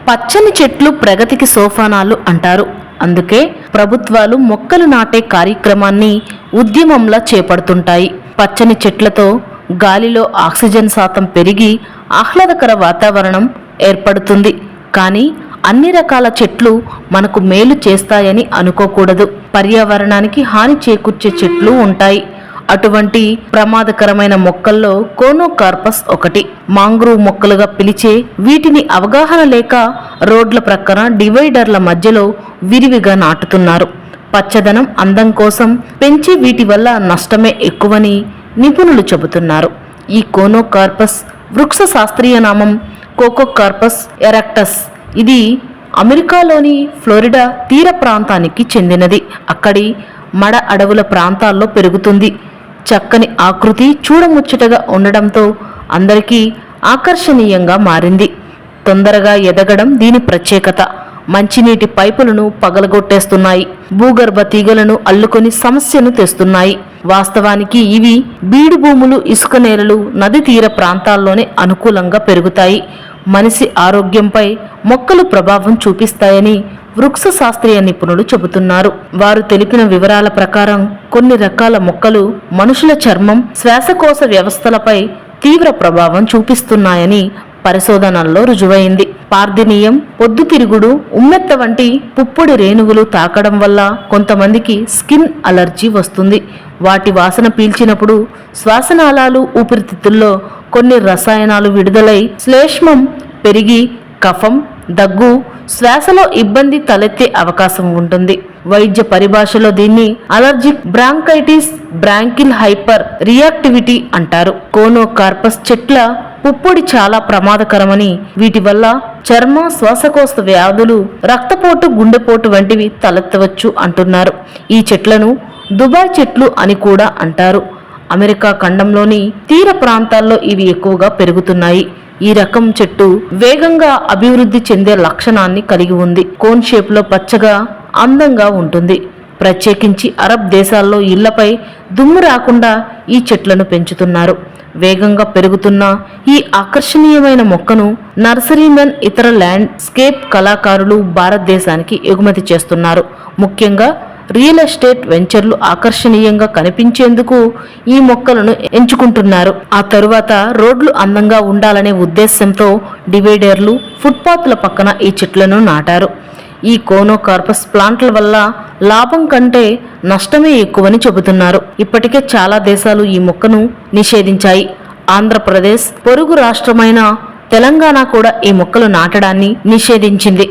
పచ్చని చెట్లు ప్రగతికి సోపానాలు అంటారు. అందుకే ప్రభుత్వాలు మొక్కలు నాటే కార్యక్రమాన్ని ఉద్యమంలా చేపడుతుంటాయి. పచ్చని చెట్లతో గాలిలో ఆక్సిజన్ శాతం పెరిగి ఆహ్లాదకర వాతావరణం ఏర్పడుతుంది. కానీ అన్ని రకాల చెట్లు మనకు మేలు చేస్తాయని అనుకోకూడదు. పర్యావరణానికి హాని చేకూర్చే చెట్లు ఉంటాయి. అటువంటి ప్రమాదకరమైన మొక్కల్లో కోనోకార్పస్ ఒకటి. మాంగ్రూవ్ మొక్కలుగా పిలిచే వీటిని అవగాహన లేక రోడ్ల ప్రక్కన డివైడర్ల మధ్యలో విరివిగా నాటుతున్నారు. పచ్చదనం అందం కోసం పెంచి వీటి వల్ల నష్టమే ఎక్కువని నిపుణులు చెబుతున్నారు. ఈ కోనోకార్పస్ వృక్ష శాస్త్రీయ నామం కోకోకార్పస్ ఎరెక్టస్. ఇది అమెరికాలోని ఫ్లోరిడా తీర ప్రాంతానికి చెందినది. అక్కడి మడ అడవుల ప్రాంతాల్లో పెరుగుతుంది. చక్కని ఆకృతి చూడముచ్చటగా ఉండడంతో అందరికీ ఆకర్షణీయంగా మారింది. తొందరగా ఎదగడం దీని ప్రత్యేకత. మంచినీటి పైపులను పగలగొట్టేస్తున్నాయి. భూగర్భ తీగలను అల్లుకొని సమస్యను తెస్తున్నాయి. వాస్తవానికి ఇవి బీడు భూములు, ఇసుక నేలలు, నది తీర ప్రాంతాల్లోనే అనుకూలంగా పెరుగుతాయి. మనిషి ఆరోగ్యంపై మొక్కలు ప్రభావం చూపిస్తాయని వృక్ష శాస్త్రీయ నిపుణులు చెబుతున్నారు. వారు తెలిపిన వివరాల ప్రకారం కొన్ని రకాల మొక్కలు మనుషుల చర్మం, శ్వాసకోశ వ్యవస్థలపై తీవ్ర ప్రభావం చూపిస్తున్నాయని పరిశోధనల్లో రుజువైంది. పార్థినియం, పొద్దుతిరుగుడు, ఉమ్మెత్త వంటి పుప్పొడి రేణువులు తాకడం వల్ల కొంతమందికి స్కిన్ అలర్జీ వస్తుంది. వాటి వాసన పీల్చినప్పుడు శ్వాసనాళాలు, ఊపిరితిత్తుల్లో కొన్ని రసాయనాలు విడుదలై శ్లేష్మం పెరిగి కఫం, దగ్గు, శ్వాసలో ఇబ్బంది తలెత్తే అవకాశం ఉంటుంది. వైద్య పరిభాషలో దీన్ని allergic bronchitis, bronchial hyper reactivity అంటారు. కోనోకార్పస్ చెట్ల పుప్పొడి చాలా ప్రమాదకరమని, వీటి వల్ల చర్మ, శ్వాసకోశ వ్యాధులు, రక్తపోటు, గుండెపోటు వంటివి తలెత్తవచ్చు అంటున్నారు. ఈ చెట్లను దుబాయ్ చెట్లు అని కూడా అంటారు. అమెరికా ఖండంలోని తీర ప్రాంతాల్లో ఇవి ఎక్కువగా పెరుగుతున్నాయి. ఈ రకం చెట్టు వేగంగా అభివృద్ధి చెందే లక్షణాన్ని కలిగి ఉంది. కోన్ షేప్ లో పచ్చగా అందంగా ఉంటుంది. ప్రత్యేకించి అరబ్ దేశాల్లో ఇళ్లపై దుమ్ము రాకుండా ఈ చెట్లను పెంచుతున్నారు. వేగంగా పెరుగుతున్న ఈ ఆకర్షణీయమైన మొక్కను నర్సరీమెన్, ఇతర ల్యాండ్ స్కేప్ కళాకారులు భారతదేశానికి ఎగుమతి చేస్తున్నారు. ముఖ్యంగా రియల్ ఎస్టేట్ వెంచర్లు ఆకర్షణీయంగా కనిపించేందుకు ఈ మొక్కలను ఎంచుకుంటున్నారు. ఆ తరువాత రోడ్లు అందంగా ఉండాలనే ఉద్దేశంతో డివైడర్లు, ఫుట్పాత్ల పక్కన ఈ చెట్లను నాటారు. ఈ కోనోకార్పస్ ప్లాంట్ల వల్ల లాభం కంటే నష్టమే ఎక్కువని చెబుతున్నారు. ఇప్పటికే చాలా దేశాలు ఈ మొక్కను నిషేధించాయి. ఆంధ్రప్రదేశ్ పొరుగు రాష్ట్రమైన తెలంగాణ కూడా ఈ మొక్కలు నాటడాన్ని నిషేధించింది.